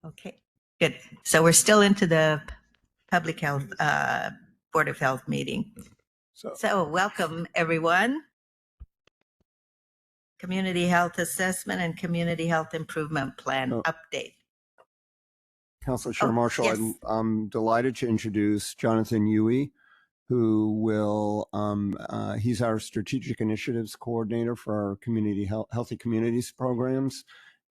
Okay, good. So we're still into the Public Health, Board of Health meeting. So welcome, everyone. Community Health Assessment and Community Health Improvement Plan update. Councilor Chair Marshall, yes. I'm delighted to introduce Jonathan Yui, who will, he's our Strategic Initiatives Coordinator for our Healthy Communities programs.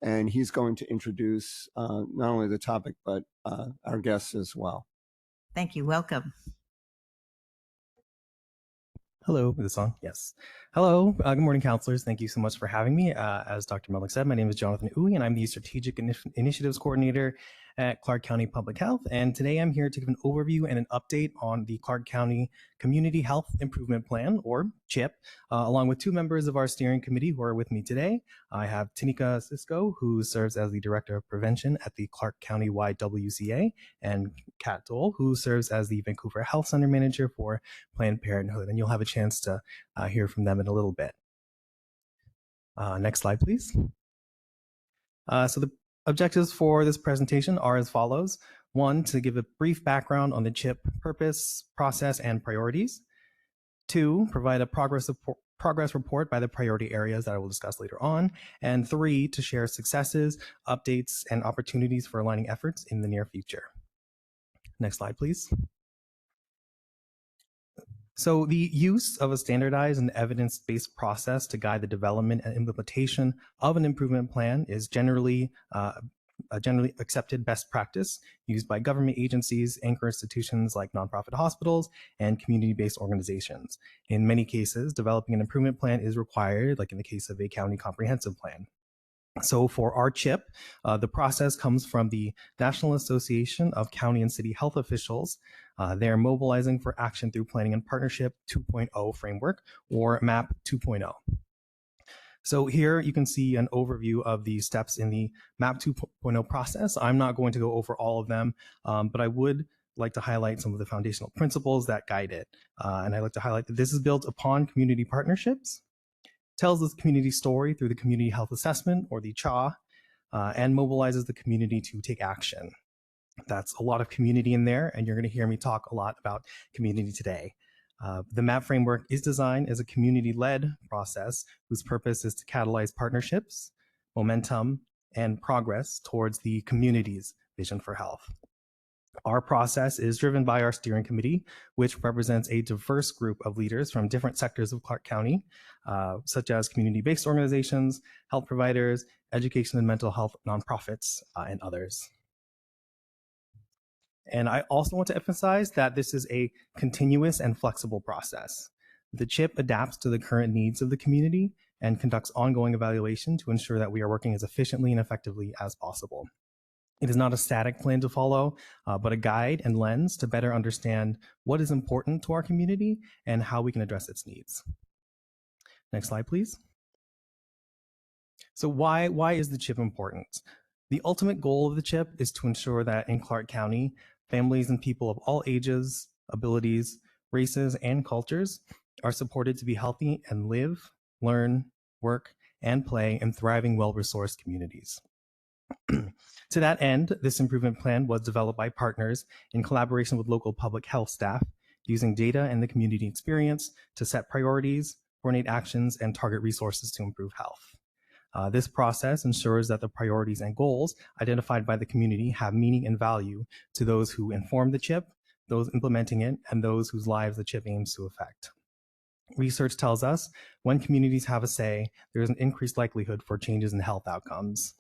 And he's going to introduce not only the topic, but our guests as well. Thank you. Welcome. Hello, is this on? Yes. Hello, good morning, counselors. Thank you so much for having me. As Dr. Melnick said, my name is Jonathan Uy, and I'm the Strategic Initiatives Coordinator at Clark County Public Health. And today I'm here to give an overview and an update on the Clark County Community Health Improvement Plan, or CHIP, along with two members of our steering committee who are with me today. I have Tanika Cisco, who serves as the Director of Prevention at the Clark County YWCA, and Kat Dole, who serves as the Vancouver Health Center Manager for Planned Parenthood. And you'll have a chance to hear from them in a little bit. Next slide, please. So the objectives for this presentation are as follows. One, to give a brief background on the CHIP purpose, process, and priorities. Two, provide a progress report by the priority areas that I will discuss later on. And three, to share successes, updates, and opportunities for aligning efforts in the near future. Next slide, please. So the use of a standardized and evidence-based process to guide the development and implementation of an improvement plan is generally a generally accepted best practice used by government agencies, anchor institutions like nonprofit hospitals, and community-based organizations. In many cases, developing an improvement plan is required, like in the case of a county comprehensive plan. So for our CHIP, the process comes from the National Association of County and City Health Officials. They're mobilizing for action through Planning and Partnership 2.0 framework, or MAP 2.0. So here you can see an overview of the steps in the MAP 2.0 process. I'm not going to go over all of them, but I would like to highlight some of the foundational principles that guide it. And I'd like to highlight that this is built upon community partnerships, tells the community story through the community health assessment, or the CHA, and mobilizes the community to take action. That's a lot of community in there, and you're going to hear me talk a lot about community today. The MAP framework is designed as a community-led process whose purpose is to catalyze partnerships, momentum, and progress towards the community's vision for health. Our process is driven by our steering committee, which represents a diverse group of leaders from different sectors of Clark County, such as community-based organizations, health providers, education and mental health nonprofits, and others. And I also want to emphasize that this is a continuous and flexible process. The CHIP adapts to the current needs of the community and conducts ongoing evaluation to ensure that we are working as efficiently and effectively as possible. It is not a static plan to follow, but a guide and lens to better understand what is important to our community and how we can address its needs. Next slide, please. So why is the CHIP important? The ultimate goal of the CHIP is to ensure that in Clark County, families and people of all ages, abilities, races, and cultures are supported to be healthy and live, learn, work, and play in thriving, well-resourced communities. To that end, this improvement plan was developed by partners in collaboration with local public health staff, using data and the community experience to set priorities, coordinate actions, and target resources to improve health. This process ensures that the priorities and goals identified by the community have meaning and value to those who inform the CHIP, those implementing it, and those whose lives the CHIP aims to affect. Research tells us when communities have a say, there is an increased likelihood for changes in health outcomes.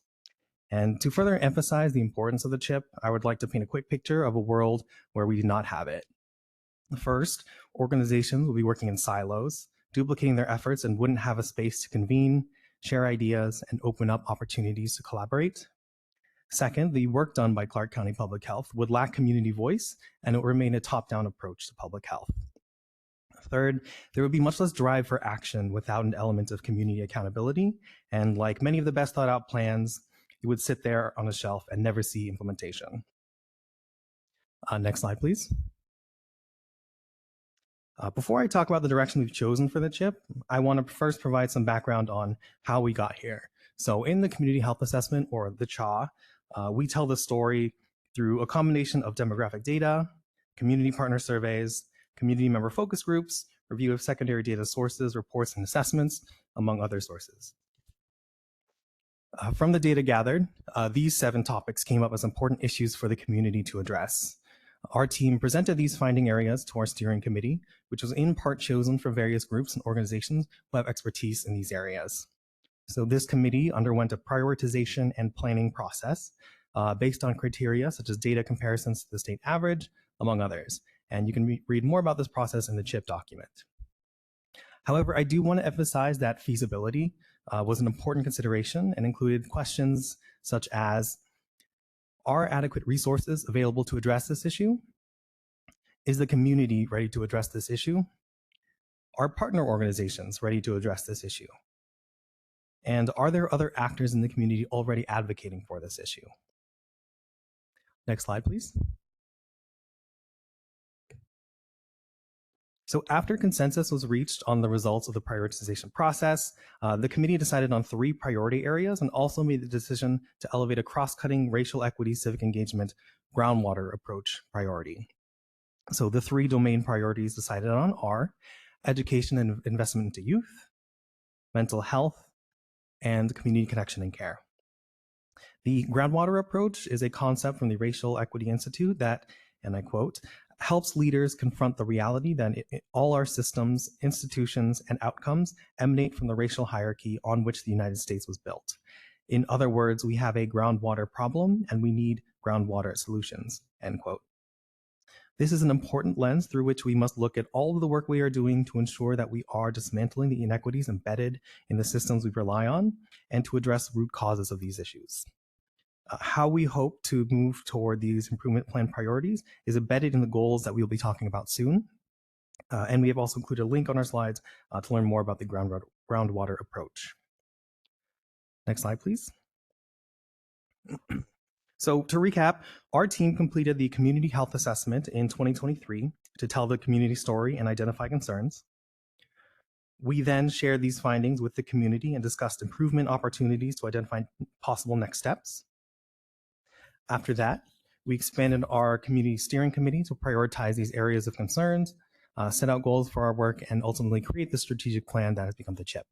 And to further emphasize the importance of the CHIP, I would like to paint a quick picture of a world where we do not have it. First, organizations will be working in silos, duplicating their efforts, and wouldn't have a space to convene, share ideas, and open up opportunities to collaborate. Second, the work done by Clark County Public Health would lack community voice, and it would remain a top-down approach to public health. Third, there would be much less drive for action without an element of community accountability, and like many of the best thought-out plans, it would sit there on a shelf and never see implementation. Next slide, please. Before I talk about the direction we've chosen for the CHIP, I want to first provide some background on how we got here. So in the community health assessment, or the CHA, We tell the story through a combination of demographic data, community partner surveys, community member focus groups, review of secondary data sources, reports, and assessments, among other sources. From the data gathered, these 7 topics came up as important issues for the community to address. Our team presented these finding areas to our steering committee, which was in part chosen from various groups and organizations who have expertise in these areas. So this committee underwent a prioritization and planning process based on criteria such as data comparisons to the state average, among others. And you can read more about this process in the CHIP document. However, I do want to emphasize that feasibility was an important consideration and included questions such as, are adequate resources available to address this issue? Is the community ready to address this issue? Are partner organizations ready to address this issue? And are there other actors in the community already advocating for this issue? Next slide, please. So after consensus was reached on the results of the prioritization process, the committee decided on 3 priority areas and also made the decision to elevate a cross-cutting racial equity, civic engagement, groundwater approach priority. So the 3 domain priorities decided on are education and investment into youth, mental health, and community connection and care. The groundwater approach is a concept from the Racial Equity Institute that, and I quote, helps leaders confront the reality that all our systems, institutions, and outcomes emanate from the racial hierarchy on which the United States was built. In other words, we have a groundwater problem and we need groundwater solutions, end quote. This is an important lens through which we must look at all of the work we are doing to ensure that we are dismantling the inequities embedded in the systems we rely on and to address root causes of these issues. How we hope to move toward these improvement plan priorities is embedded in the goals that we'll be talking about soon. And we have also included a link on our slides to learn more about the groundwater approach. Next slide, please. So to recap, our team completed the community health assessment in 2023 to tell the community story and identify concerns. We then shared these findings with the community and discussed improvement opportunities to identify possible next steps. After that, we expanded our community steering committee to prioritize these areas of concerns, set out goals for our work, and ultimately create the strategic plan that has become the CHIP.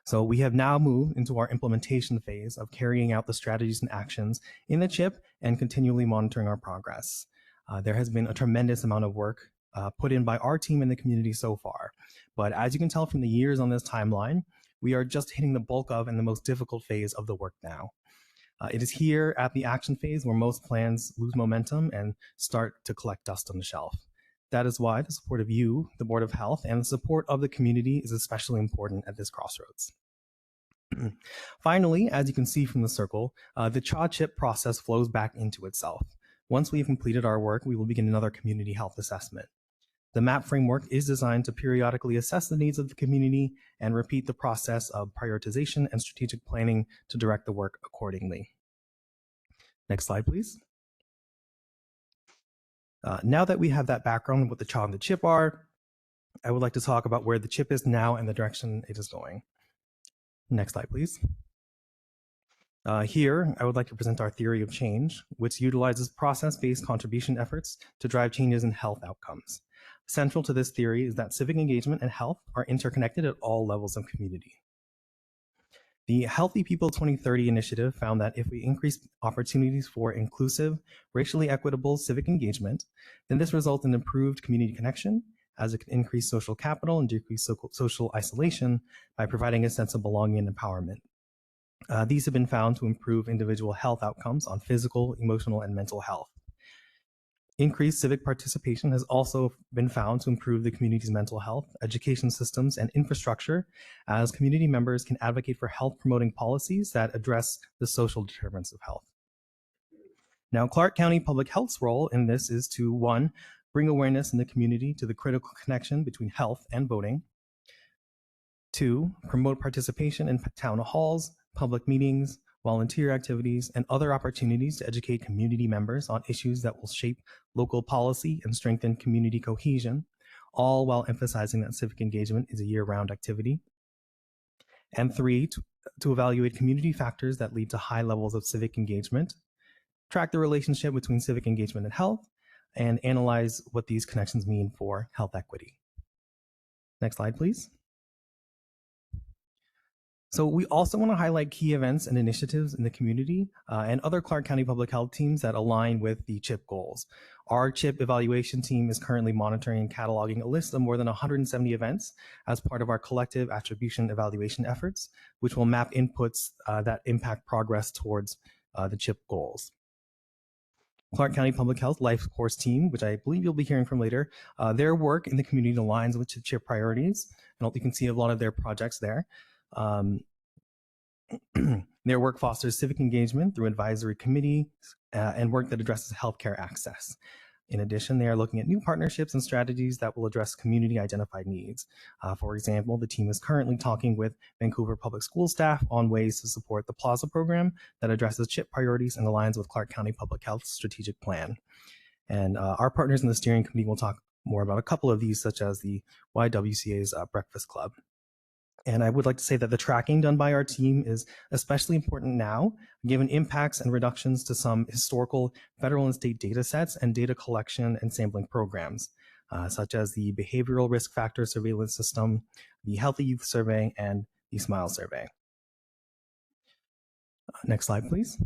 So we have now moved into our implementation phase of carrying out the strategies and actions in the CHIP and continually monitoring our progress. There has been a tremendous amount of work put in by our team in the community so far. But as you can tell from the years on this timeline, we are just hitting the bulk of and the most difficult phase of the work now. It is here at the action phase where most plans lose momentum and start to collect dust on the shelf. That is why the support of you, the Board of Health, and the support of the community is especially important at this crossroads. Finally, as you can see from the circle, the CHA-CHIP process flows back into itself. Once we've completed our work, we will begin another community health assessment. The MAP framework is designed to periodically assess the needs of the community and repeat the process of prioritization and strategic planning to direct the work accordingly. Next slide, please. Now that we have that background of what the CHA and the CHIP are, I would like to talk about where the CHIP is now and the direction it is going. Next slide, please. Here, I would like to present our theory of change, which utilizes process-based contribution efforts to drive changes in health outcomes. Central to this theory is that civic engagement and health are interconnected at all levels of community. The Healthy People 2030 initiative found that if we increase opportunities for inclusive, racially equitable civic engagement, then this results in improved community connection, as it can increase social capital and decrease social isolation by providing a sense of belonging and empowerment. These have been found to improve individual health outcomes on physical, emotional, and mental health. Increased civic participation has also been found to improve the community's mental health, education systems, and infrastructure, as community members can advocate for health-promoting policies that address the social determinants of health. Now, Clark County Public Health's role in this is to, 1, bring awareness in the community to the critical connection between health and voting. 2, promote participation in town halls, public meetings, volunteer activities, and other opportunities to educate community members on issues that will shape local policy and strengthen community cohesion, all while emphasizing that civic engagement is a year-round activity. And 3, to evaluate community factors that lead to high levels of civic engagement, track the relationship between civic engagement and health, and analyze what these connections mean for health equity. Next slide, please. So we also want to highlight key events and initiatives in the community and other Clark County Public Health teams that align with the CHIP goals. Our CHIP evaluation team is currently monitoring and cataloging a list of more than 170 events as part of our collective attribution evaluation efforts, which will map inputs that impact progress towards the CHIP goals. Clark County Public Health Life Course team, which I believe you'll be hearing from later, their work in the community aligns with CHIP priorities, and you can see a lot of their projects there. Their work fosters civic engagement through advisory committee and work that addresses healthcare access. In addition, they are looking at new partnerships and strategies that will address community identified needs. For example, the team is currently talking with Vancouver Public School staff on ways to support the Plaza program that addresses CHIP priorities and aligns with Clark County Public Health's strategic plan. And our partners in the steering committee will talk more about a couple of these, such as the YWCA's Breakfast Club. And I would like to say that the tracking done by our team is especially important now, given impacts and reductions to some historical federal and state data sets and data collection and sampling programs, such as the Behavioral Risk Factor Surveillance System, the Healthy Youth Survey, and the SMILE Survey. Next slide, please.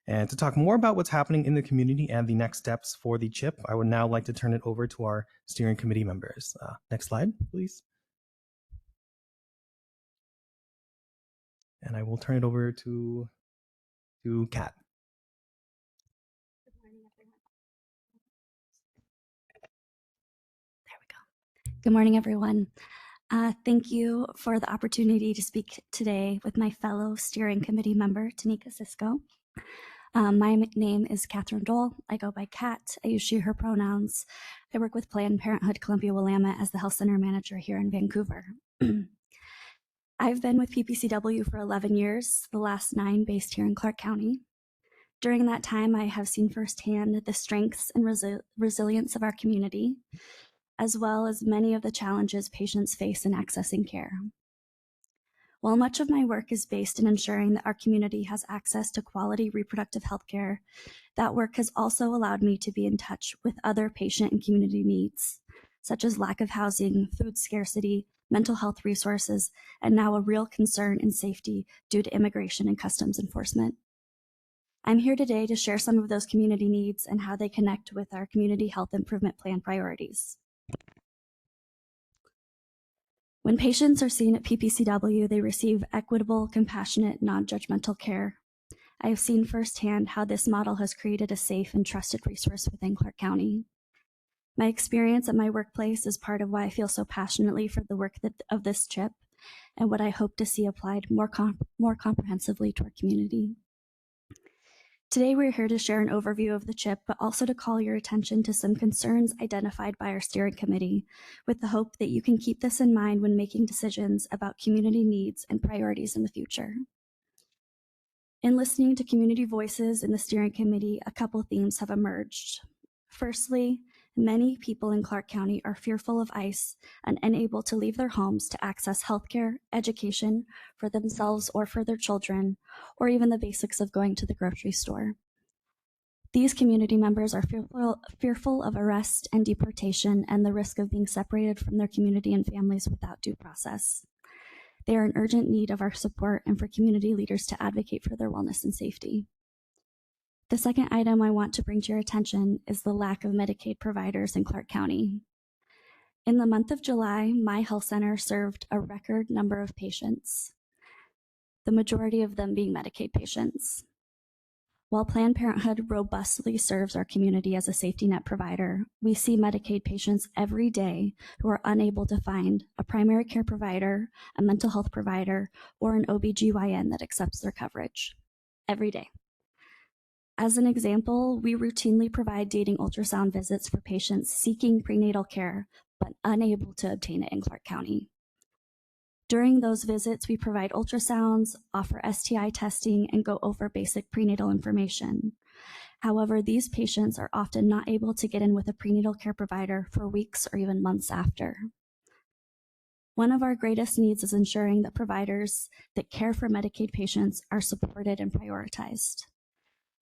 And to talk more about what's happening in the community and the next steps for the CHIP, I would now like to turn it over to our steering committee members. Next slide, please. And I will turn it over to Kat. There we go. Good morning, everyone. Thank you for the opportunity to speak today with my fellow steering committee member, Tanika Cisco. My name is Catherine Dole. I go by Kat. I use she, her pronouns. I work with Planned Parenthood Columbia-Willamette as the health center manager here in Vancouver. I've been with PPCW for 11 years, the last 9 based here in Clark County. During that time, I have seen firsthand the strengths and resilience of our community, as well as many of the challenges patients face in accessing care. While much of my work is based in ensuring that our community has access to quality reproductive health care, that work has also allowed me to be in touch with other patient and community needs, such as lack of housing, food scarcity, mental health resources, and now a real concern in safety due to immigration and customs enforcement. I'm here today to share some of those community needs and how they connect with our community health improvement plan priorities. When patients are seen at PPCW, they receive equitable, compassionate, non-judgmental care. I have seen firsthand how this model has created a safe and trusted resource within Clark County. My experience at my workplace is part of why I feel so passionately for the work of this CHIP and what I hope to see applied more comprehensively to our community. Today, we're here to share an overview of the CHIP, but also to call your attention to some concerns identified by our steering committee, with the hope that you can keep this in mind when making decisions about community needs and priorities in the future. In listening to community voices in the steering committee, a couple themes have emerged. Firstly, many people in Clark County are fearful of ICE and unable to leave their homes to access healthcare, education for themselves or for their children, or even the basics of going to the grocery store. These community members are fearful of arrest and deportation and the risk of being separated from their community and families without due process. They are in urgent need of our support and for community leaders to advocate for their wellness and safety. The second item I want to bring to your attention is the lack of Medicaid providers in Clark County. In the month of July, my health center served a record number of patients, the majority of them being Medicaid patients. While Planned Parenthood robustly serves our community as a safety net provider, we see Medicaid patients every day who are unable to find a primary care provider, a mental health provider, or an OBGYN that accepts their coverage. Every day. As an example, we routinely provide dating ultrasound visits for patients seeking prenatal care, but unable to obtain it in Clark County. During those visits, we provide ultrasounds, offer STI testing, and go over basic prenatal information. However, these patients are often not able to get in with a prenatal care provider for weeks or even months after. One of our greatest needs is ensuring that providers that care for Medicaid patients are supported and prioritized.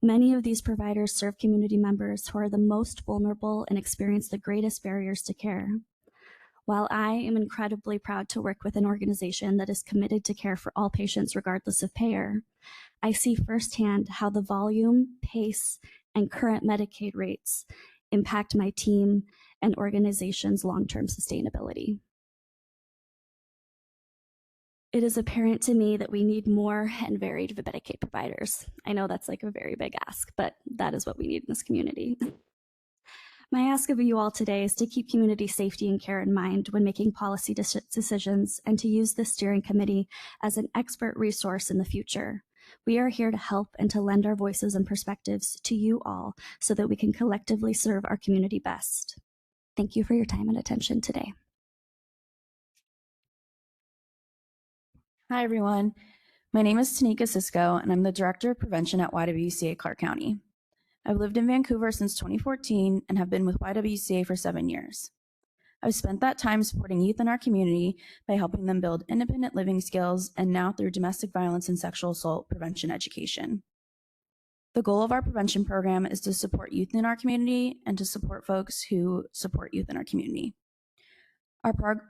Many of these providers serve community members who are the most vulnerable and experience the greatest barriers to care. While I am incredibly proud to work with an organization that is committed to care for all patients regardless of payer, I see firsthand how the volume, pace, and current Medicaid rates impact my team and organization's long-term sustainability. It is apparent to me that we need more and varied Medicaid providers. I know that's like a very big ask, but that is what we need in this community. My ask of you all today is to keep community safety and care in mind when making policy decisions and to use the steering committee as an expert resource in the future. We are here to help and to lend our voices and perspectives to you all so that we can collectively serve our community best. Thank you for your time and attention today. Hi, everyone. My name is Tanika Cisco, and I'm the Director of Prevention at YWCA Clark County. I've lived in Vancouver since 2014 and have been with YWCA for 7 years. I've spent that time supporting youth in our community by helping them build independent living skills and now through domestic violence and sexual assault prevention education. The goal of our prevention program is to support youth in our community and to support folks who support youth in our community.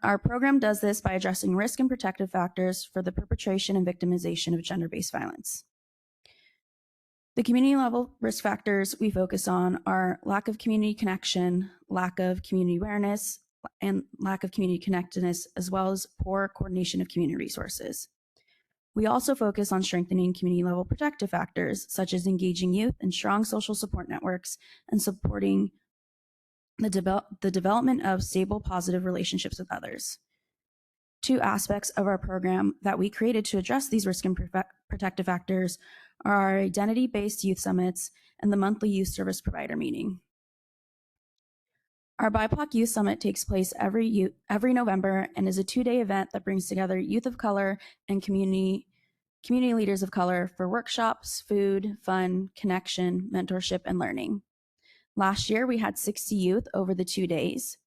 Our program does this by addressing risk and protective factors for the perpetration and victimization of gender-based violence. The community level risk factors we focus on are lack of community connection, lack of community awareness, and lack of community connectedness, as well as poor coordination of community resources. We also focus on strengthening community level protective factors, such as engaging youth in strong social support networks and supporting the development of stable, positive relationships with others. Two aspects of our program that we created to address these risk and protective factors are our identity-based youth summits and the monthly youth service provider meeting. Our BIPOC Youth Summit takes place every November and is a 2-day event that brings together youth of color and community leaders of color for workshops, food, fun, connection, mentorship, and learning. Last year, we had 60 youth over the 2 days.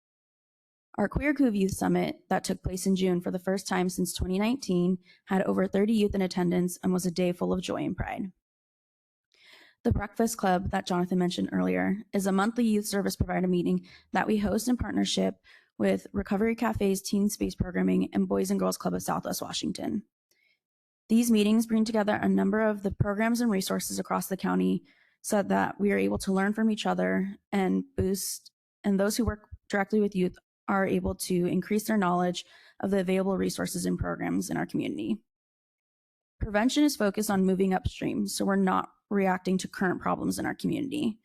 Our Queer Couve Youth Summit that took place in June for the first time since 2019 had over 30 youth in attendance and was a day full of joy and pride. The Breakfast Club that Jonathan mentioned earlier is a monthly youth service provider meeting that we host in partnership with Recovery Cafe's Teen Space Programming and Boys and Girls Club of Southwest Washington. These meetings bring together a number of the programs and resources across the county so that we are able to learn from each other and those who work directly with youth are able to increase their knowledge of the available resources and programs in our community. Prevention is focused on moving upstream, so we're not reacting to current problems in our community.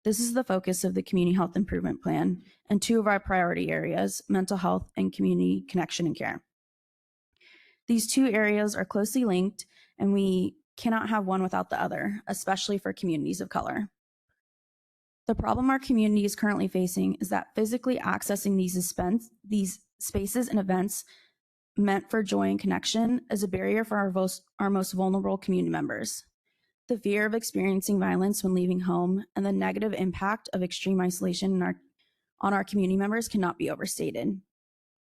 This is the focus of the Community Health Improvement Plan and two of our priority areas, mental health and community connection and care. These two areas are closely linked, and we cannot have one without the other, especially for communities of color. The problem our community is currently facing is that physically accessing these spaces and events meant for joy and connection is a barrier for our most vulnerable community members. The fear of experiencing violence when leaving home and the negative impact of extreme isolation on our community members cannot be overstated.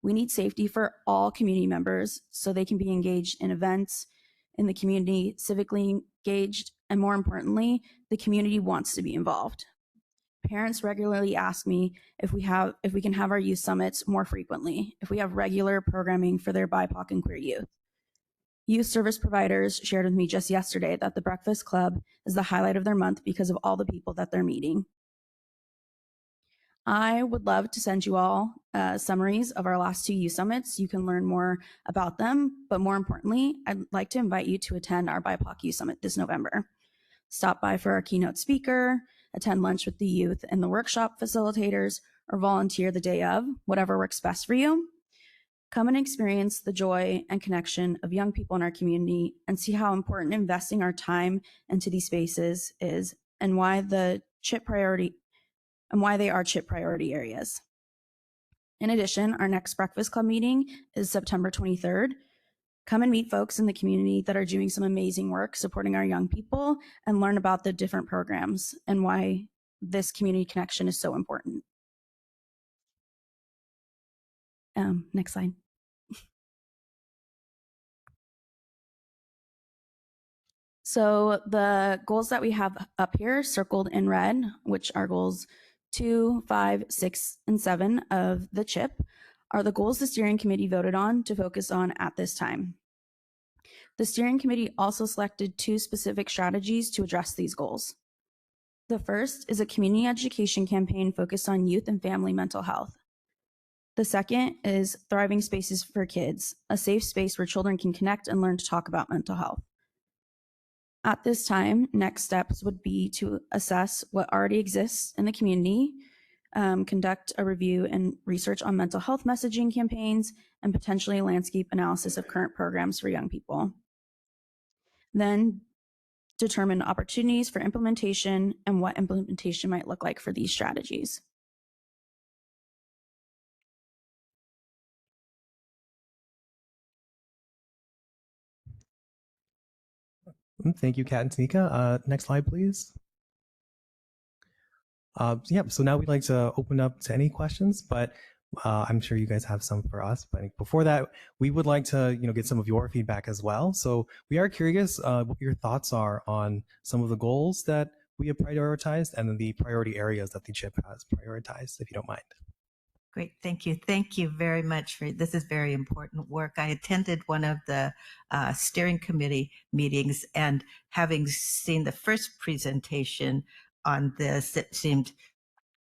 We need safety for all community members so they can be engaged in events in the community, civically engaged, and more importantly, the community wants to be involved. Parents regularly ask me if we can have our youth summits more frequently, if we have regular programming for their BIPOC and queer youth. Youth service providers shared with me just yesterday that the Breakfast Club is the highlight of their month because of all the people that they're meeting. I would love to send you all summaries of our last 2 youth summits. You can learn more about them, but more importantly, I'd like to invite you to attend our BIPOC Youth Summit this November. Stop by for our keynote speaker, attend lunch with the youth and the workshop facilitators, or volunteer the day of, whatever works best for you. Come and experience the joy and connection of young people in our community and see how important investing our time into these spaces is and why they are CHIP priority areas. In addition, our next Breakfast Club meeting is September 23rd. Come and meet folks in the community that are doing some amazing work supporting our young people and learn about the different programs and why this community connection is so important. Next slide. So the goals that we have up here circled in red, which are goals 2, 5, 6, and 7 of the CHIP, are the goals the steering committee voted on to focus on at this time. The steering committee also selected 2 specific strategies to address these goals. The first is a community education campaign focused on youth and family mental health. The second is Thriving Spaces for Kids, a safe space where children can connect and learn to talk about mental health. At this time, next steps would be to assess what already exists in the community, conduct a review and research on mental health messaging campaigns, and potentially a landscape analysis of current programs for young people. Then determine opportunities for implementation and what implementation might look like for these strategies. Thank you, Kat and Tanika. Next slide, please. So now we'd like to open up to any questions, but I'm sure you guys have some for us. But before that, we would like to get some of your feedback as well. So we are curious what your thoughts are on some of the goals that we have prioritized and then the priority areas that the CHIP has prioritized, if you don't mind. Great. Thank you. Thank you very much for this. Is very important work. I attended one of the steering committee meetings, and having seen the first presentation on this, it seemed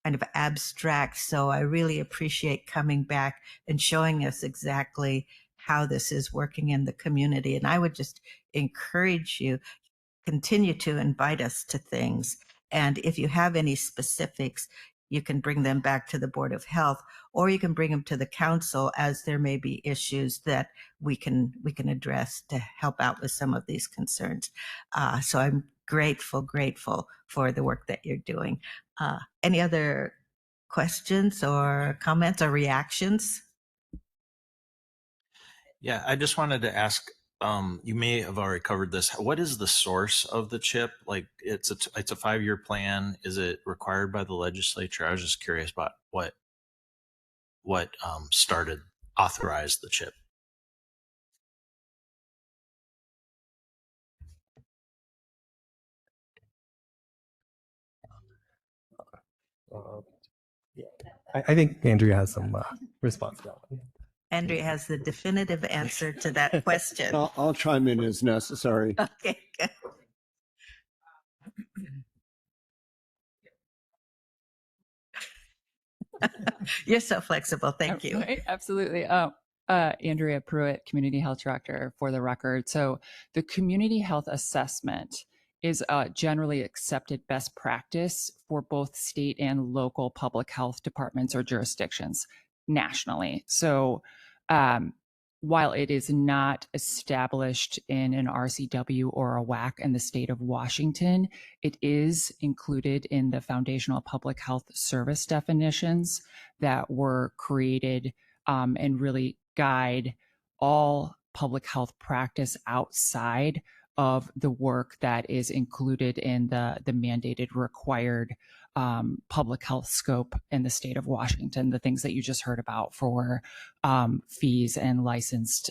kind of abstract. So I really appreciate coming back and showing us exactly how this is working in the community. And I would just encourage you, continue to invite us to things. And if you have any specifics, you can bring them back to the Board of Health, or you can bring them to the council, as there may be issues that we can address to help out with some of these concerns. So I'm grateful for the work that you're doing. Any other questions or comments or reactions? Yeah, I just wanted to ask, you may have already covered this. What is the source of the CHIP? Like it's a 5-year plan. Is it required by the legislature? I was just curious about what authorized the CHIP. I think Andrea has some response to that one. Andrea has the definitive answer to that question. I'll chime in as necessary. Okay, good. You're so flexible. Thank you. Right, absolutely. Andrea Pruitt, Community Health Director, for the record. So the community health assessment is a generally accepted best practice for both state and local public health departments or jurisdictions nationally. So while it is not established in an RCW or a WAC in the state of Washington, it is included in the foundational public health service definitions that were created and really guide all public health practice outside of the work that is included in the mandated required public health scope in the state of Washington, the things that you just heard about for fees and licensed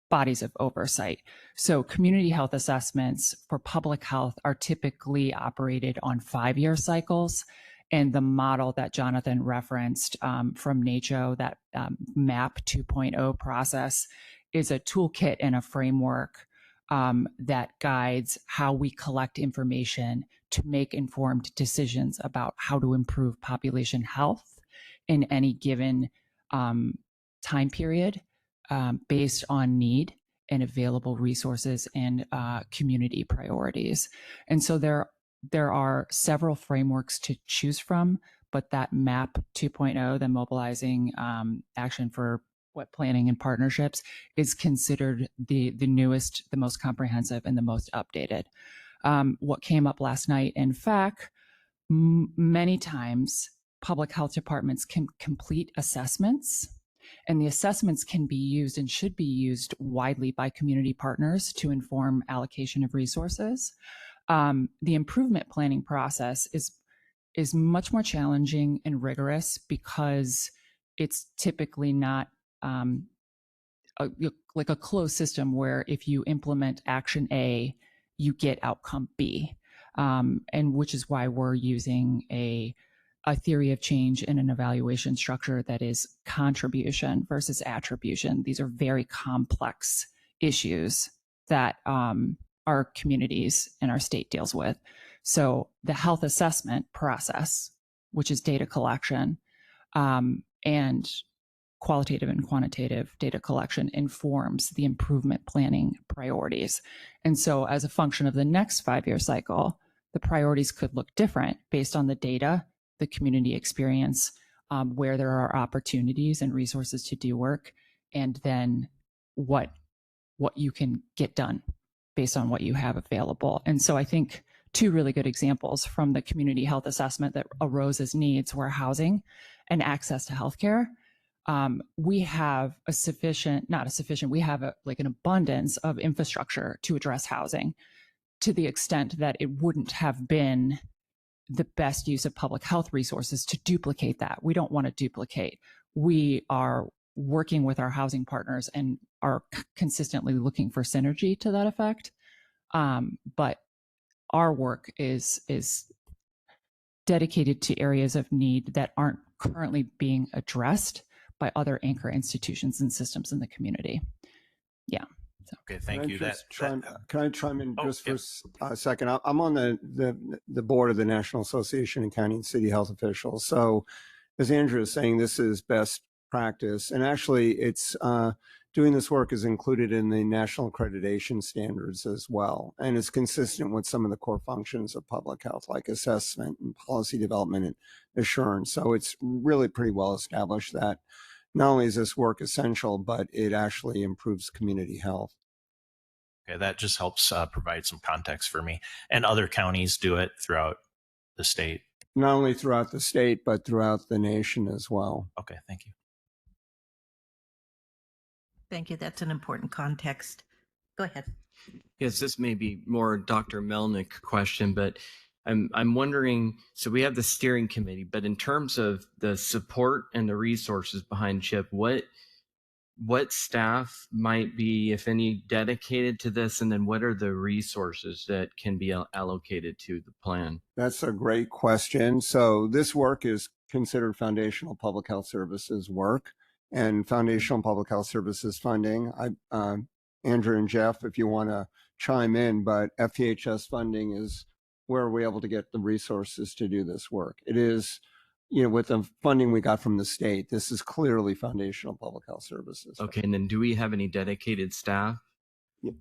bodies of oversight. So community health assessments for public health are typically operated on 5-year cycles. And the model that Jonathan referenced from NACCHO, that MAP 2.0 process, is a toolkit and a framework that guides how we collect information to make informed decisions about how to improve population health in any given time period based on need and available resources and community priorities. And so there are several frameworks to choose but that MAP 2.0, the Mobilizing Action for Planning and Partnerships, is considered the newest, the most comprehensive, and the most updated. What came up last night, in fact, many times public health departments can complete assessments, and the assessments can be used and should be used widely by community partners to inform allocation of resources. The improvement planning process is much more challenging and rigorous because it's typically not like a closed system where if you implement action A, you get outcome B, and which is why we're using a theory of change in an evaluation structure that is contribution versus attribution. These are very complex issues that our communities and our state deals with. So the health assessment process, which is data collection, and qualitative and quantitative data collection, informs the improvement planning priorities. And so as a function of the next 5-year cycle, the priorities could look different based on the data, the community experience, where there are opportunities and resources to do work, and then what you can get done based on what you have available. And so I think 2 really good examples from the community health assessment that arose as needs were housing and access to healthcare. We have we have an abundance of infrastructure to address housing, to the extent that it wouldn't have been the best use of public health resources to duplicate that. We don't want to duplicate. We are working with our housing partners and are consistently looking for synergy to that effect. But our work is dedicated to areas of need that aren't currently being addressed by other anchor institutions and systems in the community. Yeah. So. Okay, thank you. Can I chime in just yeah. for a second? I'm on the board of the National Association of County and City Health Officials. So as Andrew is saying, this is best practice. And actually it's doing this work is included in the national accreditation standards as well. And it's consistent with some of the core functions of public health, like assessment and policy development and assurance. So it's really pretty well established that not only is this work essential, but it actually improves community health. Okay, that just helps provide some context for me. And other counties do it throughout the state? Not only throughout the state, but throughout the nation as well. Okay, thank you. Thank you. That's an important context. Go ahead. Yes, this may be more Dr. Melnick question, but I'm wondering, so we have the steering committee, but in terms of the support and the resources behind CHIP, what staff might be, if any, dedicated to this? And then what are the resources that can be allocated to the plan? That's a great question. So this work is considered foundational public health services work, and foundational public health services funding. Andrew and Jeff, if you want to chime in, but FPHS funding is where we're able to get the resources to do this work. It is, with the funding we got from the state, this is clearly foundational public health services. Okay, and then do we have any dedicated staff? Do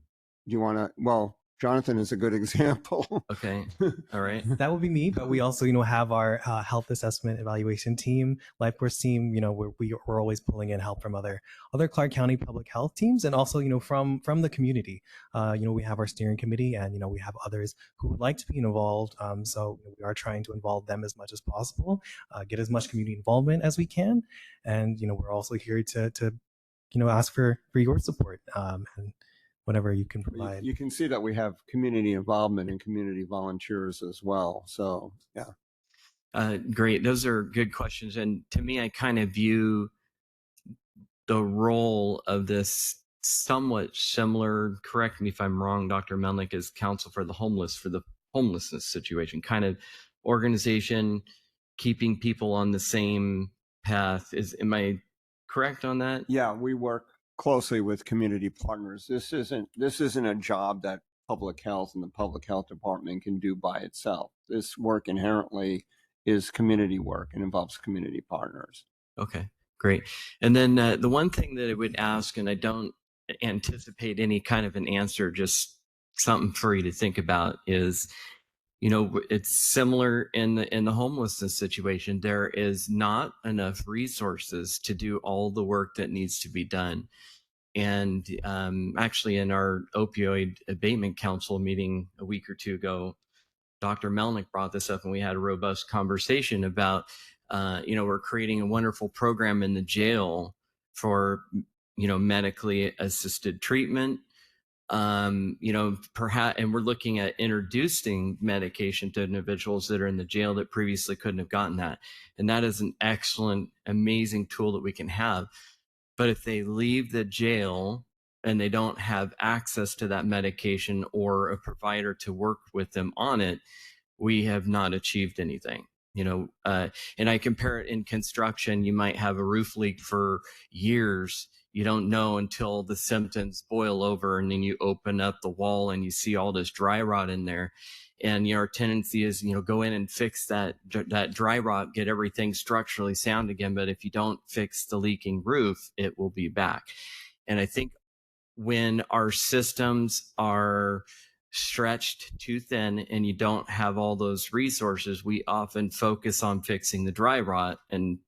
you want to, well, Jonathan is a good example. Okay, all right. That would be me, but we also, have our health assessment evaluation team, life course team, we're always pulling in help from other Clark County public health teams, and also, from the community. We have our steering committee, and, we have others who would like to be involved. So we are trying to involve them as much as possible, get as much community involvement as we can. And, we're also here to ask for your support, and whatever you can provide. You can see that we have community involvement and community volunteers as well. So, yeah. Great. Those are good questions. And to me, I kind of view the role of this somewhat similar, correct me if I'm wrong, Dr. Melnick, as counsel for the homelessness situation, kind of organization, keeping people on the same path. Am I correct on that? Yeah, we work closely with community partners. This isn't a job that public health and the public health department can do by itself. This work inherently is community work and involves community partners. Okay, great. And then the one thing that I would ask, and I don't anticipate any kind of an answer, just something for you to think about, is it's similar in the homelessness situation. There is not enough resources to do all the work that needs to be done. And actually, in our opioid abatement council meeting a week or two ago, Dr. Melnick brought this up, and we had a robust conversation about, we're creating a wonderful program in the jail for, medically assisted treatment. Perhaps, and we're looking at introducing medication to individuals that are in the jail that previously couldn't have gotten that. And that is an excellent, amazing tool that we can have. But if they leave the jail and they don't have access to that medication or a provider to work with them on it, we have not achieved anything. And I compare it in construction. You might have a roof leak for years. You don't know until the symptoms boil over, and then you open up the wall and you see all this dry rot in there. And our tendency is, go in and fix that dry rot, get everything structurally sound again. But if you don't fix the leaking roof, it will be back. And I think when our systems are stretched too thin and you don't have all those resources, we often focus on fixing the dry rot and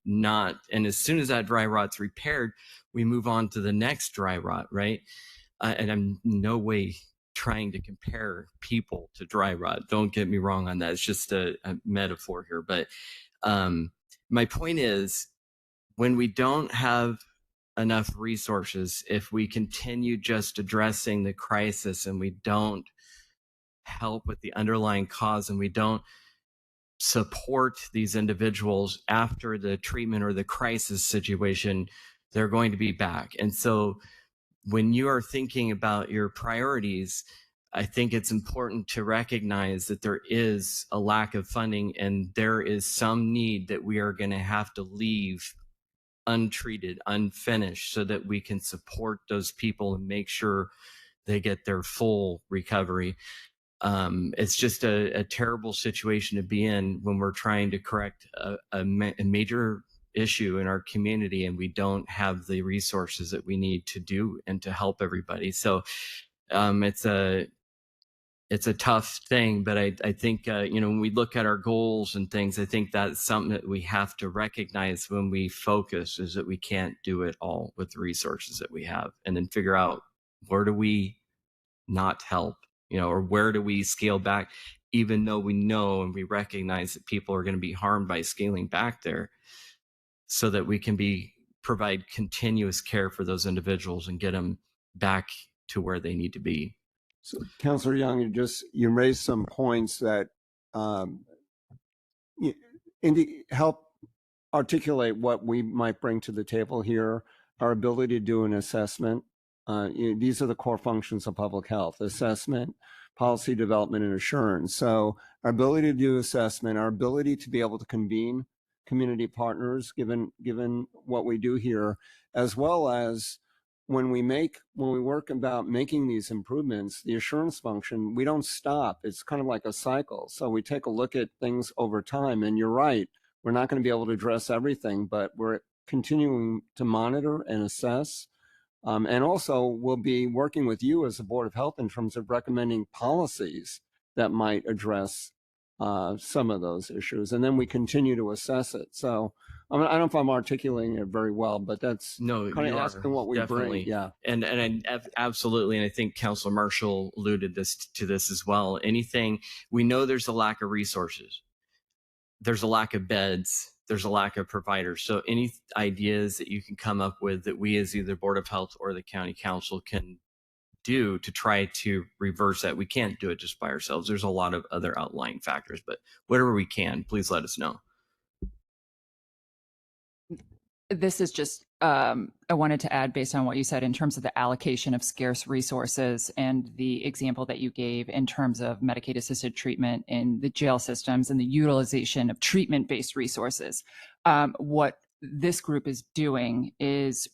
as soon as that dry rot's repaired, we move on to the next dry rot, right? And I'm no way trying to compare people to dry rot. Don't get me wrong on that. It's just a metaphor here. But my point is, when we don't have enough resources, if we continue just addressing the crisis and we don't help with the underlying cause and we don't support these individuals after the treatment or the crisis situation, they're going to be back. And so when you are thinking about your priorities, I think it's important to recognize that there is a lack of funding and there is some need that we are going to have to leave untreated, unfinished, so that we can support those people and make sure they get their full recovery. It's just a terrible situation to be in when we're trying to correct a major issue in our community and we don't have the resources that we need to do and to help everybody. So it's a tough thing, but I think, when we look at our goals and things, I think that's something that we have to recognize when we focus, is that we can't do it all with the resources that we have, and then figure out where do we not help, or where do we scale back, even though we know and we recognize that people are going to be harmed by scaling back there, so that we can provide continuous care for those individuals and get them back to where they need to be. So, Councillor Young, you raised some points that help articulate what we might bring to the table here. Our ability to do an assessment. These are the core functions of public health: assessment, policy development, and assurance. So our ability to do assessment, our ability to be able to convene community partners, given what we do here, as well as when we work about making these improvements, the assurance function, we don't stop. It's kind of like a cycle. So we take a look at things over time, and you're right, we're not going to be able to address everything, but we're continuing to monitor and assess. And also we'll be working with you as the Board of Health in terms of recommending policies that might address some of those issues. And then we continue to assess it. So I don't know if I'm articulating it very well, but that's kind of asking what we bring. Yeah. And absolutely. And I think Councilor Marshall alluded to this as well. We know there's a lack of resources. There's a lack of beds. There's a lack of providers. So any ideas that you can come up with that we as either Board of Health or the County Council can do to try to reverse that. We can't do it just by ourselves. There's a lot of other outlying factors, but whatever we can, please let us know. This is just, I wanted to add, based on what you said in terms of the allocation of scarce resources and the example that you gave in terms of Medicaid-assisted treatment in the jail systems and the utilization of treatment-based resources. What this group is doing is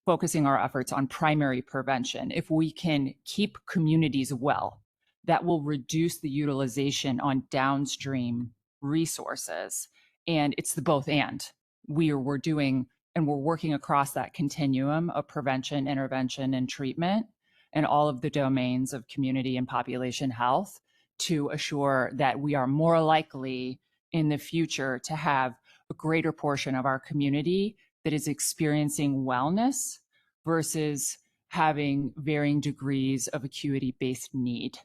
focusing our efforts on primary prevention. If we can keep communities well, that will reduce the utilization on downstream resources. And it's the both and. We're doing, and we're working across that continuum of prevention, intervention, and treatment, and all of the domains of community and population health to assure that we are more likely in the future to have a greater portion of our community that is experiencing wellness versus having varying degrees of acuity-based need.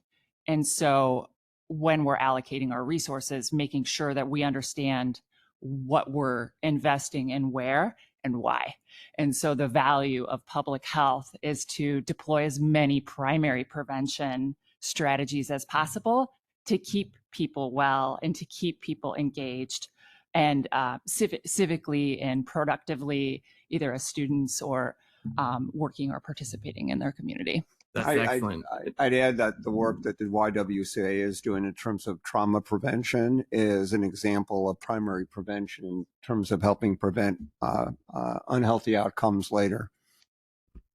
And so when we're allocating our resources, making sure that we understand what we're investing in where and why. And so the value of public health is to deploy as many primary prevention strategies as possible to keep people well and to keep people engaged and civically and productively, either as students or working or participating in their community. That's excellent. I'd add that the work that the YWCA is doing in terms of trauma prevention is an example of primary prevention in terms of helping prevent unhealthy outcomes later.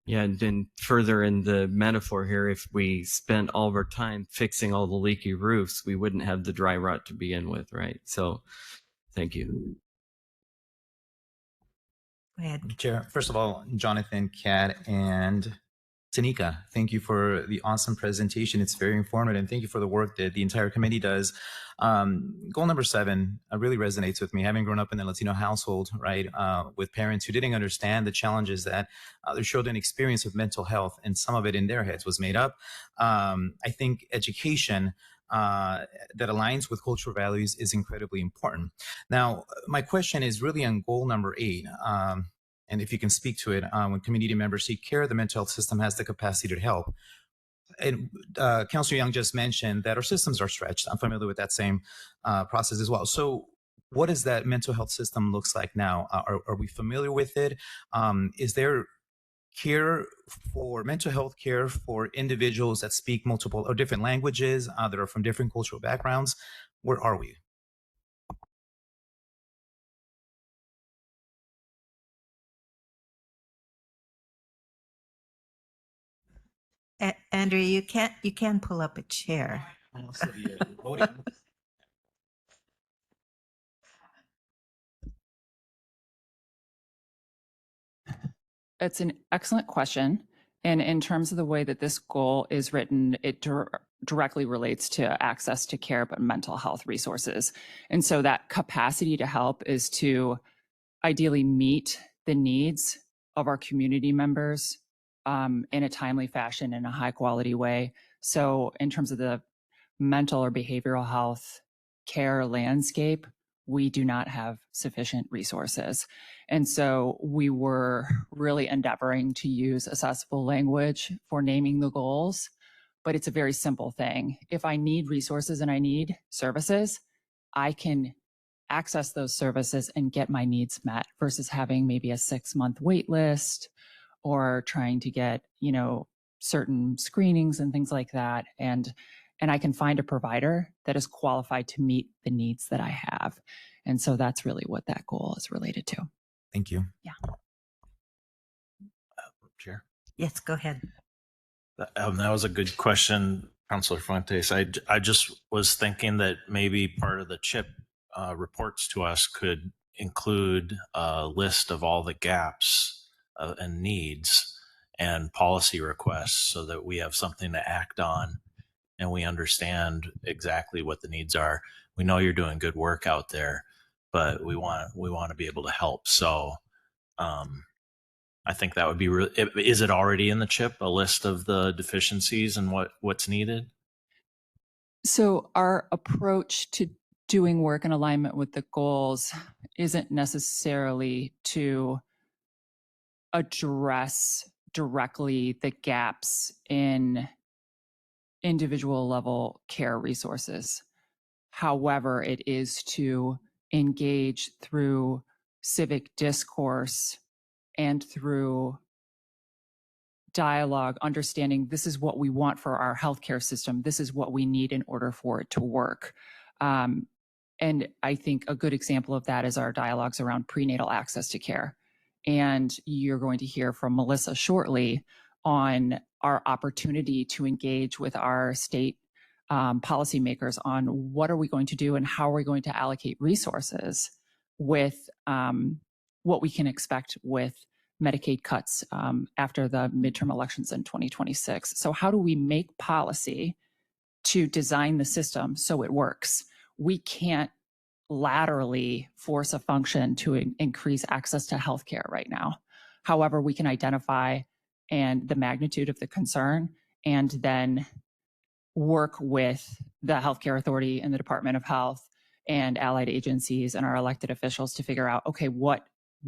Yeah, and then further in the metaphor here, if we spent all of our time fixing all the leaky roofs, we wouldn't have the dry rot to begin with, right? So thank you. Go ahead. Chair, first of all, Jonathan, Kat, and Tanika, thank you for the awesome presentation. It's very informative, and thank you for the work that the entire committee does. Goal number 7 really resonates with me. Having grown up in a Latino household, right, with parents who didn't understand the challenges that their children experience with mental health, and some of it in their heads was made up. I think education that aligns with cultural values is incredibly important. Now, my question is really on goal number 8. And if you can speak to it, when community members seek care, the mental health system has the capacity to help. And Councilor Young just mentioned that our systems are stretched. I'm familiar with that same process as well. So what does that mental health system looks like now? Are we familiar with it? Is there care for mental health care for individuals that speak multiple or different languages that are from different cultural backgrounds? Where are we? Andrea, you can pull up a chair. It's an excellent question. And in terms of the way that this goal is written, it directly relates to access to care, but mental health resources. And so that capacity to help is to ideally meet the needs of our community members in a timely fashion, in a high quality way. So in terms of the mental or behavioral health care landscape, we do not have sufficient resources. And so we were really endeavoring to use accessible language for naming the goals, but it's a very simple thing. If I need resources and I need services, I can access those services and get my needs met versus having maybe a 6-month wait list or trying to get, certain screenings and things like that. And I can find a provider that is qualified to meet the needs that I have. And so that's really what that goal is related to. Thank you. Yeah. Chair. Yes, go ahead. That was a good question, Councilor Fuentes. I just was thinking that maybe part of the CHIP reports to us could include a list of all the gaps and needs and policy requests so that we have something to act on and we understand exactly what the needs are. We know you're doing good work out there, but we want to be able to help. So I think that would be really, is it already in the CHIP, a list of the deficiencies and what's needed? So our approach to doing work in alignment with the goals isn't necessarily to address directly the gaps in individual level care resources. However, it is to engage through civic discourse and through dialogue, understanding this is what we want for our healthcare system. This is what we need in order for it to work. And I think a good example of that is our dialogues around prenatal access to care. And you're going to hear from Melissa shortly on our opportunity to engage with our state policymakers on what are we going to do and how are we going to allocate resources with what we can expect with Medicaid cuts after the midterm elections in 2026. So how do we make policy to design the system so it works? We can't laterally force a function to increase access to healthcare right now. However, we can identify and the magnitude of the concern and then work with the healthcare authority and the Department of Health and allied agencies and our elected officials to figure out, okay, what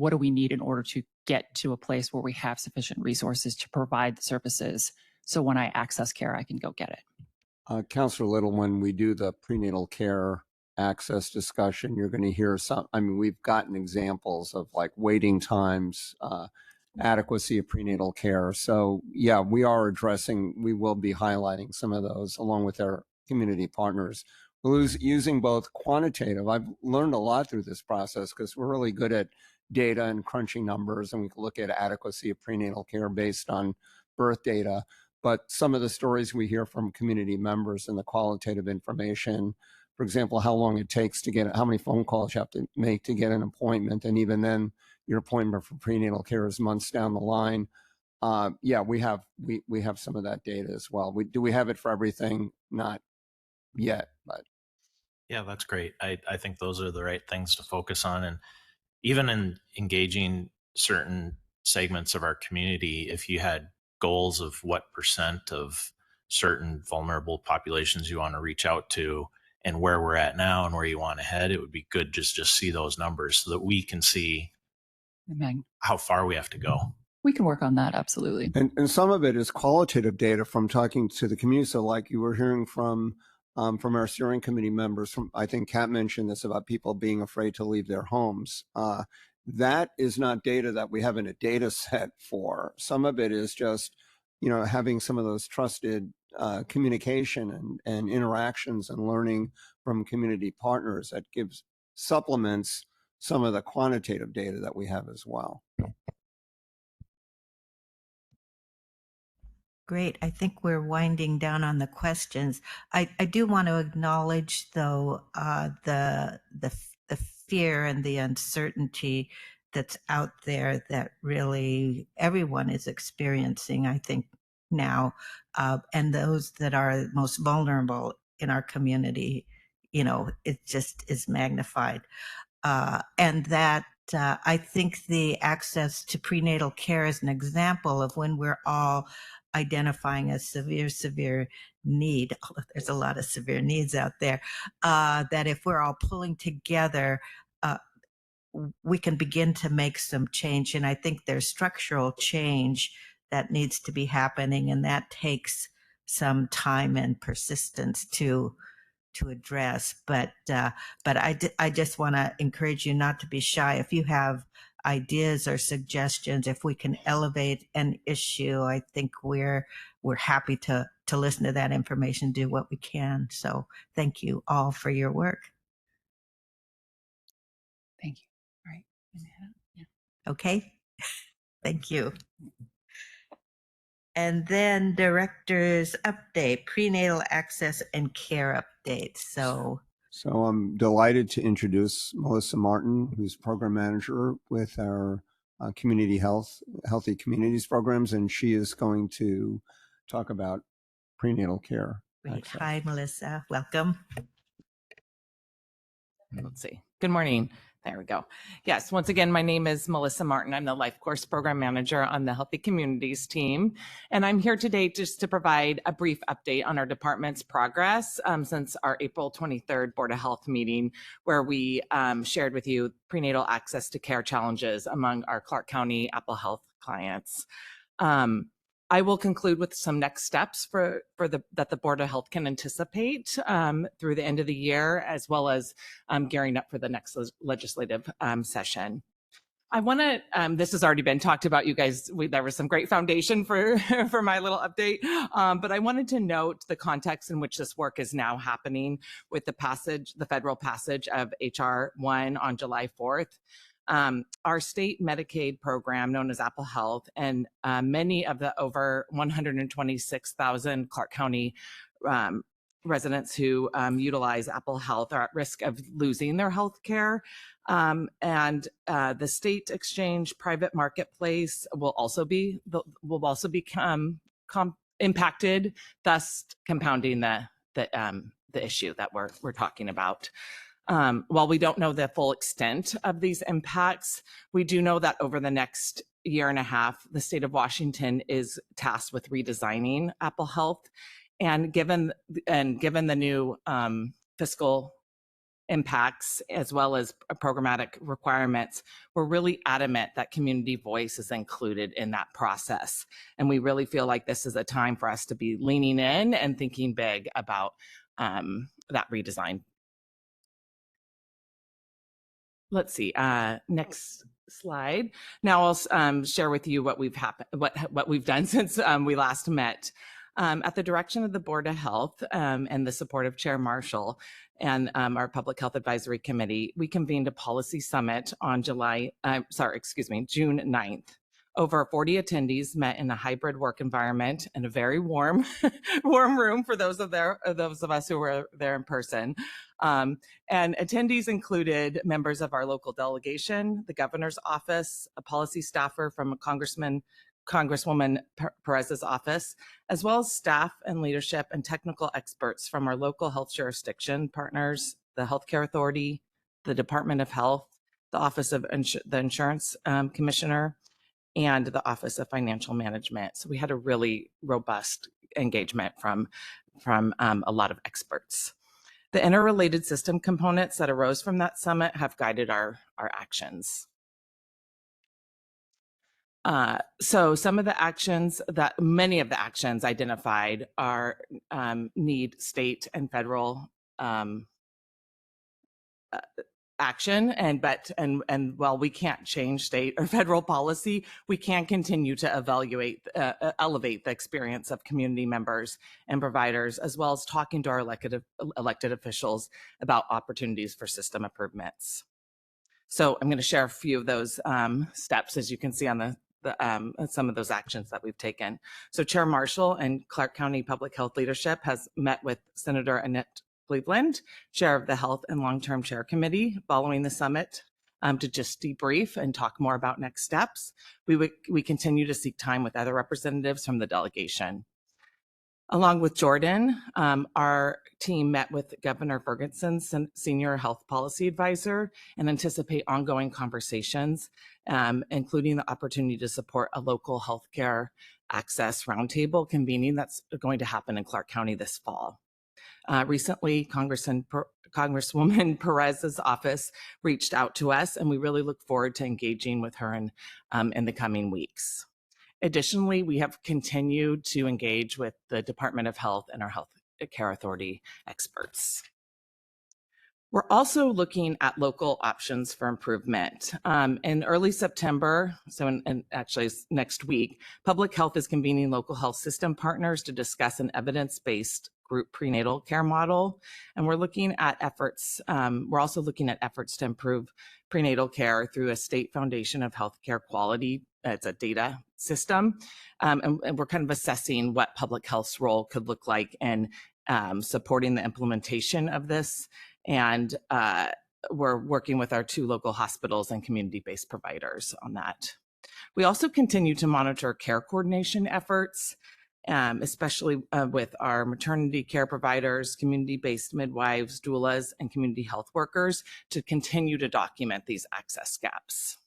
do we need in order to get to a place where we have sufficient resources to provide the services so when I access care, I can go get it. Councilor Little, when we do the prenatal care access discussion, you're going to hear some, I mean, we've gotten examples of like waiting times, adequacy of prenatal care. So yeah, we will be highlighting some of those along with our community partners. We're using both quantitative. I've learned a lot through this process because we're really good at data and crunching numbers, and we can look at adequacy of prenatal care based on birth data. But some of the stories we hear from community members and the qualitative information, for example, how long it takes to get, how many phone calls you have to make to get an appointment, and even then, your appointment for prenatal care is months down the line. Yeah, we have some of that data as well. We have it for everything? Not yet, but yeah, that's great. I think those are the right things to focus on, and even in engaging certain segments of our community, if you had goals of what percent of certain vulnerable populations you want to reach out to and where we're at now and where you want to head, it would be good just see those numbers so that we can see how far we have to go. We can work on that, absolutely. And some of it is qualitative data from talking to the community. So like you were hearing from our steering committee members, I think Kat mentioned this about people being afraid to leave their homes. That is not data that we have in a data set for. Some of it is just, having some of those trusted communication and interactions and learning from community partners that supplements some of the quantitative data that we have as well. Great. I think we're winding down on the questions. I do want to acknowledge, though, the fear and the uncertainty that's out there that really everyone is experiencing, I think, now, and those that are most vulnerable in our community, it just is magnified. And that I think the access to prenatal care is an example of when we're all identifying a severe need. There's a lot of severe needs out there, that if we're all pulling together, we can begin to make some change. And I think there's structural change that needs to be happening, and that takes some time and persistence to address. But I just want to encourage you not to be shy. If you have ideas or suggestions, if we can elevate an issue, I think we're happy to listen to that information, do what we can. So thank you all for your work. Thank you. All right. Yeah. Okay. Thank you. And then director's update, prenatal access and care update. So I'm delighted to introduce Melissa Martin, who's program manager with our Healthy Communities programs, and she is going to talk about prenatal care. great. Hi, Melissa. Welcome. Let's see. Good morning. There we go. Yes, once again, my name is Melissa Martin. I'm the Life Course Program Manager on the Healthy Communities team. And I'm here today just to provide a brief update on our department's progress since our April 23rd Board of Health meeting, where we shared with you prenatal access to care challenges among our Clark County Apple Health clients. I will conclude with some next steps that the Board of Health can anticipate through the end of the year, as well as gearing up for the next legislative session. I want to, this has already been talked about, you guys, there was some great foundation for my little update, but I wanted to note the context in which this work is now happening with the federal passage of HR 1 on July 4th. Our state Medicaid program, known as Apple Health, and many of the over 126,000 Clark County residents who utilize Apple Health are at risk of losing their health care. And the state exchange private marketplace will also become impacted, thus compounding the issue that we're talking about. While we don't know the full extent of these impacts, we do know that over the next year and a half, the state of Washington is tasked with redesigning Apple Health. And given the new fiscal impacts, as well as programmatic requirements, we're really adamant that community voice is included in that process. And we really feel like this is a time for us to be leaning in and thinking big about that redesign. let's see, next slide. Now I'll share with you what we've done since we last met. At the direction of the Board of Health and the support of Chair Marshall and our Public Health Advisory Committee, we convened a policy summit on June 9th. Over 40 attendees met in a hybrid work environment in a very warm, warm room for those of us who were there in person. And attendees included members of our local delegation, the governor's office, a policy staffer from Congresswoman Perez's office, as well as staff and leadership and technical experts from our local health jurisdiction partners, the Healthcare Authority, the Department of Health, the Office of the Insurance Commissioner, and the Office of Financial Management. So we had a really robust engagement from a lot of experts. The interrelated system components that arose from that summit have guided our actions. So many of the actions identified are need state and federal action, and while we can't change state or federal policy, we can continue to elevate the experience of community members and providers, as well as talking to our elected officials about opportunities for system improvements. So I'm going to share a few of those steps, as you can see on some of those actions that we've taken. So Chair Marshall and Clark County Public Health leadership has met with Senator Annette Cleveland, Chair of the Health and Long-Term Chair Committee, following the summit to just debrief and talk more about next steps. We continue to seek time with other representatives from the delegation. Along with Jordan, our team met with Governor Ferguson's Senior Health Policy Advisor and anticipate ongoing conversations, including the opportunity to support a local healthcare access roundtable convening that's going to happen in Clark County this fall. Recently, Congresswoman Perez's office reached out to us, and we really look forward to engaging with her in the coming weeks. Additionally, we have continued to engage with the Department of Health and our Health Care Authority experts. We're also looking at local options for improvement. In early September, so actually next week, Public Health is convening local health system partners to discuss an evidence-based group prenatal care model. And we're looking at efforts, we're also looking at efforts to improve prenatal care through a state foundation of healthcare quality. It's a data system. And we're kind of assessing what public health's role could look like in supporting the implementation of this. And we're working with our 2 local hospitals and community-based providers on that. We also continue to monitor care coordination efforts, especially with our maternity care providers, community-based midwives, doulas, and community health workers to continue to document these access gaps.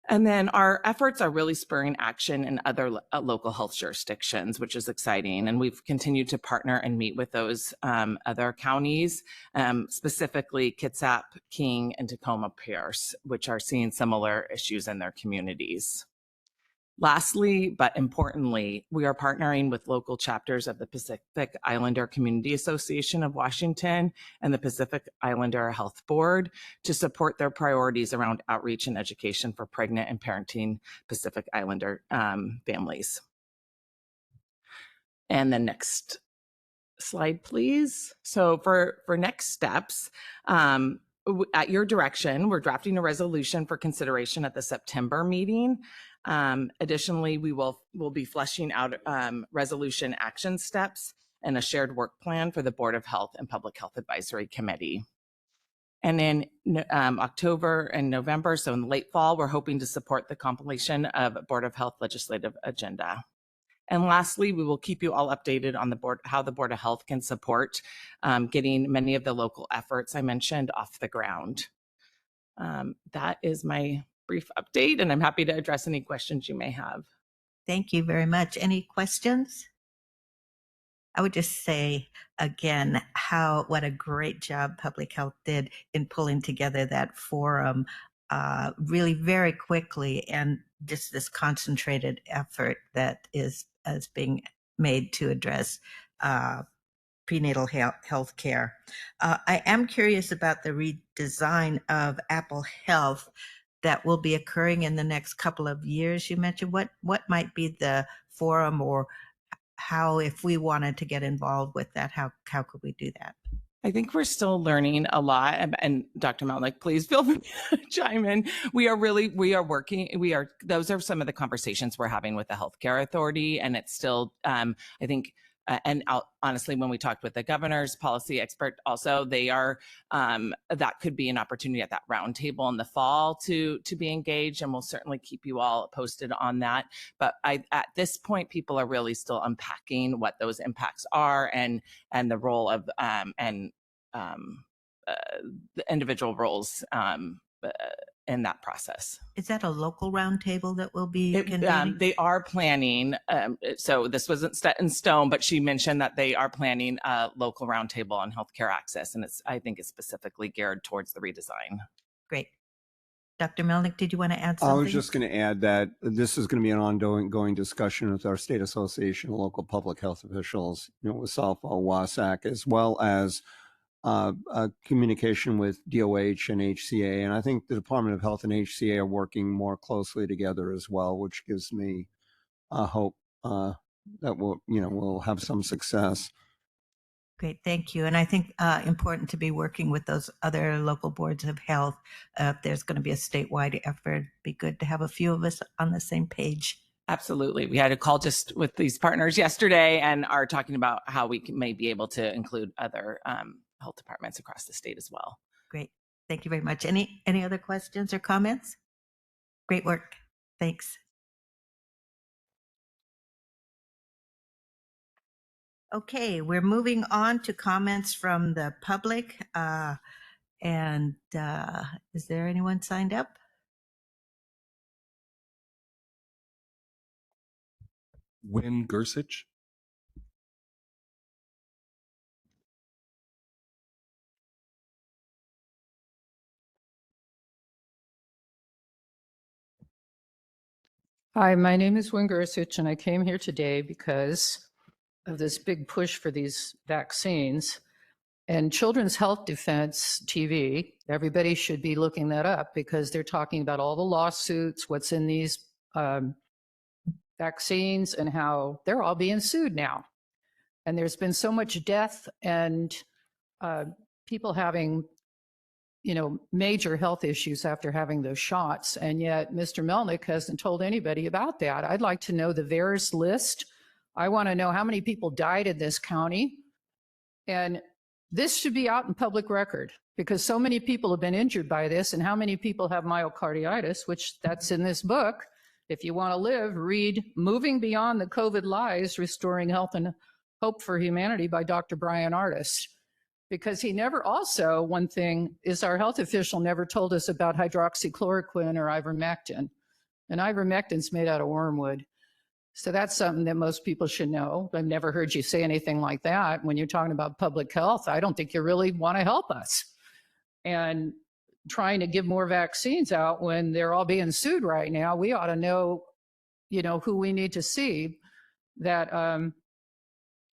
And then our efforts are really spurring action in other local health jurisdictions, which is exciting. And we've continued to partner and meet with those other counties, specifically Kitsap, King, and Tacoma Pierce, which are seeing similar issues in their communities. Lastly, but importantly, we are partnering with local chapters of the Pacific Islander Community Association of Washington and the Pacific Islander Health Board to support their priorities around outreach and education for pregnant and parenting Pacific Islander families. And the next slide, please. So for next steps, at your direction, we're drafting a resolution for consideration at the September meeting. Additionally, we'll be fleshing out resolution action steps and a shared work plan for the Board of Health and Public Health Advisory Committee. And in October and November, so in the late fall, we're hoping to support the compilation of Board of Health legislative agenda. And lastly, we will keep you all updated on how the Board of Health can support getting many of the local efforts I mentioned off the ground. That is my brief update, and I'm happy to address any questions you may have. Thank you very much. Any questions? I would just say again, what a great job Public Health did in pulling together that forum really very quickly, and just this concentrated effort that is being made to address prenatal health care. I am curious about the redesign of Apple Health that will be occurring in the next couple of years. You mentioned what might be the forum, or how, if we wanted to get involved with that, how could we do that? I think we're still learning a lot. And Dr. Melnick, please feel free to chime in. Those are some of the conversations we're having with the healthcare authority. And it's still, I think, honestly, when we talked with the governor's policy expert also, they are, that could be an opportunity at that roundtable in the fall to be engaged. And we'll certainly keep you all posted on that. But at this point, people are really still unpacking what those impacts are and the role of, the individual roles in that process. Is that a local roundtable that will be convening? They are planning, so this wasn't set in stone, but she mentioned that they are planning a local roundtable on healthcare access, and I think it's specifically geared towards the redesign. Great. Dr. Melnick, did you want to add something? I was just going to add that this is going to be an ongoing discussion with our state association of local public health officials, with Southall, Wasac, as well as communication with DOH and HCA. And I think the Department of Health and HCA are working more closely together as well, which gives me hope that we'll have some success. Great, thank you. And I think important to be working with those other local boards of health. If there's going to be a statewide effort, it'd be good to have a few of us on the same page. Absolutely. We had a call just with these partners yesterday and are talking about how we may be able to include other health departments across the state as well. Great. Thank you very much. Any other questions or comments? Great work. Thanks. Okay, we're moving on to comments from the public. And is there anyone signed up? Win Gersich. Hi, my name is Win Gersich, and I came here today because of this big push for these vaccines. And Children's Health Defense TV, everybody should be looking that up because they're talking about all the lawsuits, what's in these vaccines, and how they're all being sued now. And there's been so much death and people having, major health issues after having those shots. And yet Mr. Melnick hasn't told anybody about that. I'd like to know the VAERS list. I want to know how many people died in this county. And this should be out in public record because so many people have been injured by this, and how many people have myocarditis, which that's in this book. If you want to live, read Moving Beyond the COVID Lies, Restoring Health and Hope for Humanity by Dr. Brian Artist. Because he never, also one thing is our health official never told us about hydroxychloroquine or ivermectin. And ivermectin's made out of wormwood. So that's something that most people should know. I've never heard you say anything like that. When you're talking about public health, I don't think you really want to help us. And trying to give more vaccines out when they're all being sued right now, we ought to know, who we need to see. That